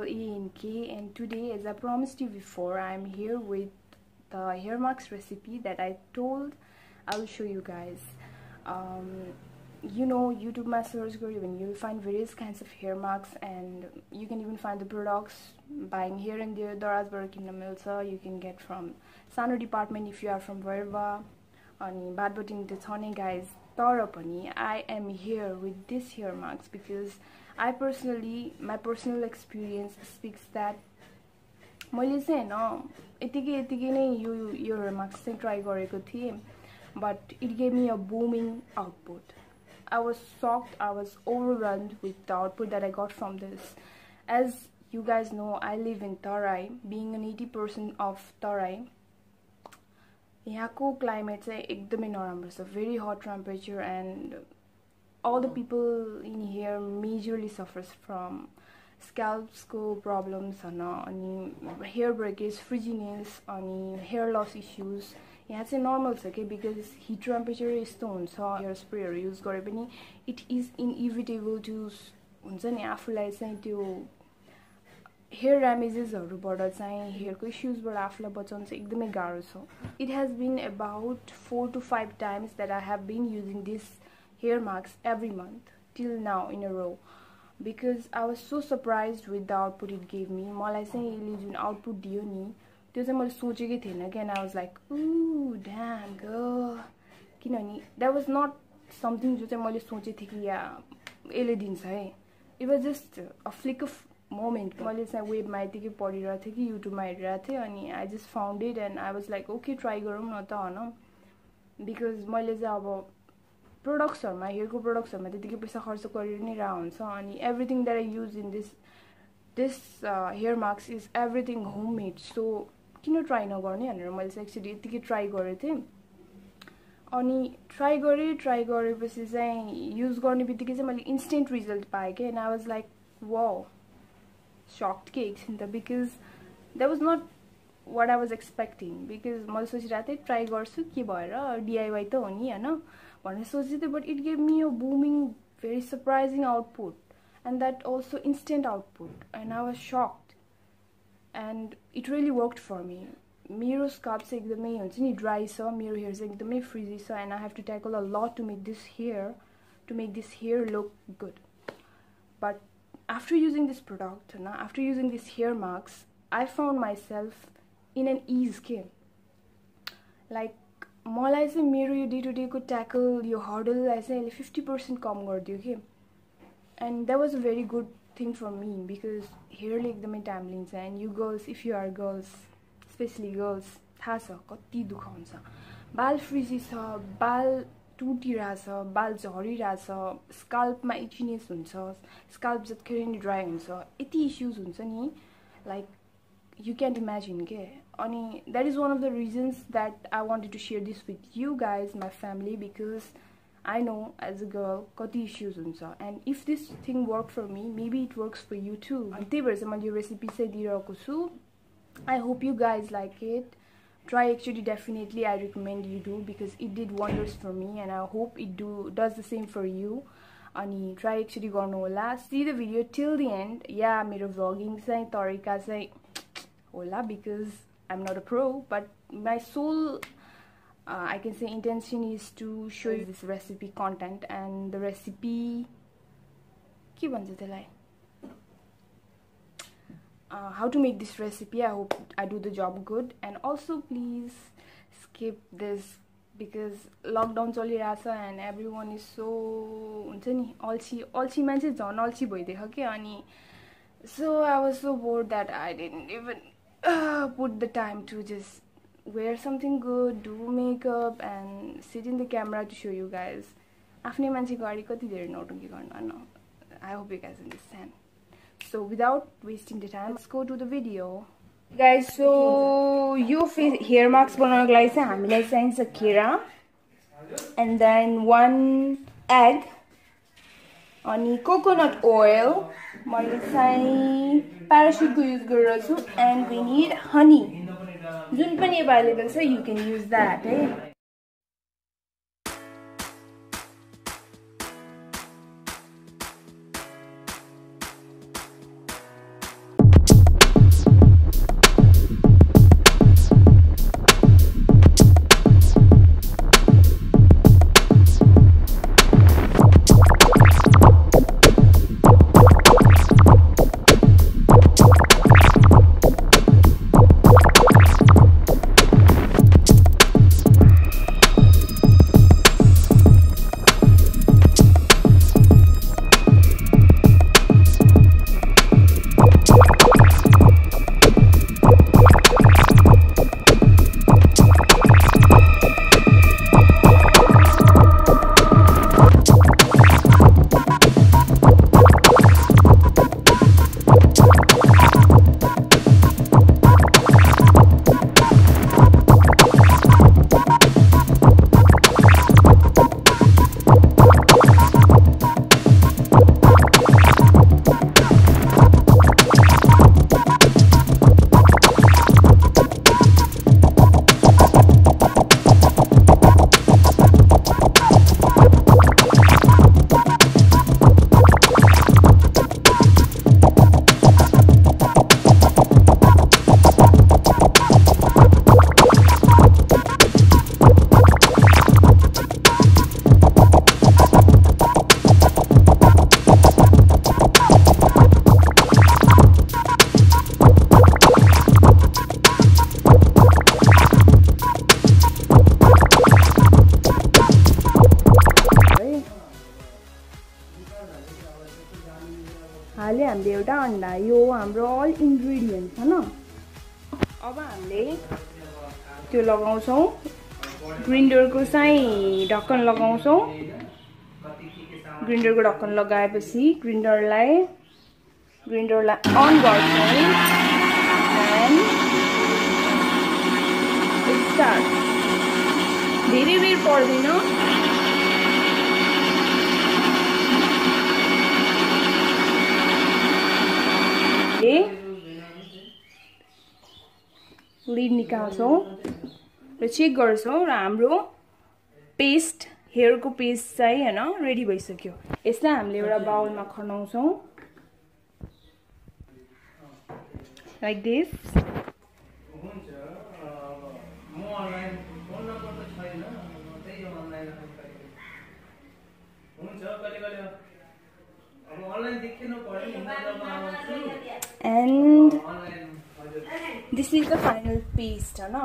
ANK, and today, as I promised you before, I'm here with the hair marks recipe that I told I will show you guys. You know, YouTube ma search garyo भने you'll find various kinds of hair marks, and you can even find the products buying here and there. Darazबाट किन्न मिल्छ. You can get from सानो department if you are from Verva. अनि बाटबटिङ त छ नै guys. तर पनि I am here with this hair marks because I personally, my personal experience speaks that मैले चाहिँ हैन यतिकै नै यो hair marks चाहिँ try गरेको थिएँ, but it gave me a booming output. I was shocked, I was overwhelmed with the output that I got from this. As you guys know, I live in Tarai, being an 80% of Tarai. यहाँको climate चाहिँ एकदमै नराम्रो छ, very hot temperature, and all the people in here majorly suffers from scalps ko problems and hair breakage, frizziness, and hair loss issues. यहाँ चाहिँ normal छ के, because heat temperature यस्तो हुन्छ, hair spray हरु use गरे पनि it is inevitable to हुन्छ नि आफुलाई चाहिँ त्यो hair damages हरुबाट चाहिँ hair को issues बाट आफुलाई बचाउन चाहिँ एकदमै गाह्रो छ. It has been about 4 to 5 times that I have been using this hair marks every month till now in a row, because I was so surprised with the output it gave me. मलाई चाहिँ यसले जुन output दियो नि त्यो चाहिँ मैले सोचेकै थिएन के, and I was like, ooh damn girl, किनभने that was not something जो चाहिँ मैले सोचे थिए कि या यसले दिन्छ है. It was just a flick of moment. मैले चाहिँ वेबमा यतिकै पढिरहेको थिएँ कि युट्युबमा हेरिरहेको थिएँ, अनि I just found it and I was like, okay try गरौँ न त हैन, because मैले चाहिँ अब प्रोडक्ट्सहरुमा हेयरको प्रोडक्ट्सहरुमा त्यतिकै पैसा खर्च गरेर नै रहा हुन्छ, अनि everything that I use in this hair marks is everything homemade. So किन ट्राई नगर्ने भनेर मैले चाहिँ एक्चुअली यतिकै ट्राई गरेको थिएँ. अनि ट्राई गरेपछि चाहिँ युज गर्ने बित्तिकै चाहिँ मैले इन्स्टेन्ट रिजल्ट पाएँ के, and I was like wow, shocked के एकछिन त, because that was not what I was expecting. Because मैले सोचिरहेको थिएँ ट्राई गर्छु के भएर DIY त हो नि हैन भनेर सोचेको थिएँ, but it gave me a booming, very surprising output, and that also instant output, and I was shocked. And it really worked for me. मेरो scalp चाहिँ एकदमै हुन्छ नि dry छ, मेरो hair चाहिँ एकदमै frizzy छ, and I have to tackle a lot to make this hair look good. But after using this product, after using these hair marks, I found myself in an ease के. Like मलाई चाहिँ मेरो यो day to day को tackle यो हर्डललाई चाहिँ यसले 50% कम गरिदियो के, and that was a very good thing for me, because hairले एकदमै टाइम लिन्छ, and you girls, if you are girls, especially girls, थाहा छ कति दुःख हुन्छ. बाल फ्रिजी छ, बाल टुटिरहेछ, बाल झरिरहेछ, स्काल्पमा इचिनेस हुन्छ, स्काल्प जतिखेर नि ड्राई हुन्छ, यति इश्यूज हुन्छ नि, like you can't imagine के. अनि that is one of the reasons that I wanted to share this with you guys, my family, because I know as a girl कति issues हुन्छ, and if this thing worked for me, maybe it works for you too. अनि त्यही भएर चाहिँ मैले यो recipe चाहिँ दिइरहेको छु. I hope you guys like it. Try, actually definitely I recommend you do, because it did wonders for me, and I hope it does the same for you. अनि try actually गर्नु होला. See the video till the end. Yeah, मेरो vlogging चाहिँ तरिका चाहिँ होला, because I'm not a pro, but my sole I can say intention is to show you this recipe content, and the recipe के भन्छ त्यसलाई, how to make this recipe. I hope I do the job good, and also please skip this, because lockdown चलिरहेछ and everyone is so हुन्छ नि अल्छी मान्छे झन् अल्छी भइदिएको के, अनि so I was so bored that I didn't even put the time to just wear something good, do makeup, and sit in the camera to show you guys. आफ्नै मान्छेको अगाडि कति धेरै नौटंकी गर्न. I hope you guys understand. So without wasting the time, let's go to the video. Guys, so यो hair marks बनाउनको लागि चाहिँ हामीलाई चाहिन्छ केरा, and then 1 egg, अनि coconut oil, मैले चाहिँ parachute को use गरिरहेको छु, and we need honey. जुन पनि available छ, you can use that, है. हामीले एउटा अन्डा, यो हाम्रो अल इन्ग्रेडियन्ट्स हैन। अब हामीले त्यो लगाउँछौँ, ग्राइन्डरको चाहिँ ढक्कन लगाउँछौँ। ग्राइन्डरको ढक्कन लगाएपछि ग्राइन्डरलाई अन गर्छौँ एन्ड स्टार्ट। धेरै बेर पर्दैन, लिड निकाल्छौँ र चेक गर्छौँ र हाम्रो पेस्ट, हेयरको पेस्ट चाहिँ हैन रेडी भइसक्यो। यसलाई हामीले एउटा बाउलमा खनाउँछौँ like this. And this is the final paste हैन।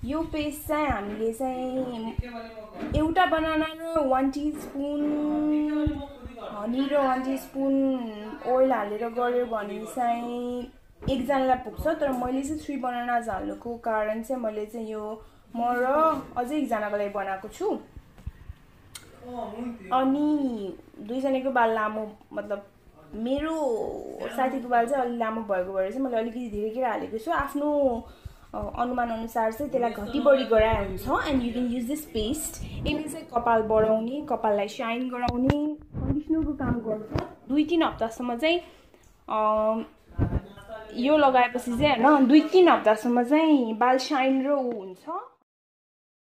यो पेस्ट चाहिँ हामीले चाहिँ एउटा बनाना र 1 टीस्पुन हनी र 1 टीस्पुन ओइल हालेर गर्यो भने चाहिँ एकजनालाई पुग्छ। तर मैले चाहिँ 3 बनानाज हाल्नुको कारण चाहिँ मैले चाहिँ यो म र अझै एकजनाको लागि बनाएको छु। अनि दुईजनाको बाल लामो, मतलब मेरो साथीको बाल चाहिँ अलि लामो भएको भएर चाहिँ मैले अलिकति धेरै केही हालेको छु। आफ्नो अनुमान अनुसार चाहिँ त्यसलाई घटी बढी गराए हुन्छ। And you can use this paste. यसले चाहिँ कपाल बढाउने, कपाललाई साइन गराउने, कन्डिसनरको काम गर्छ। 2-3 हप्तासम्म चाहिँ यो लगाएपछि चाहिँ हैन 2-3 हप्तासम्म चाहिँ बाल साइन र हुन्छ।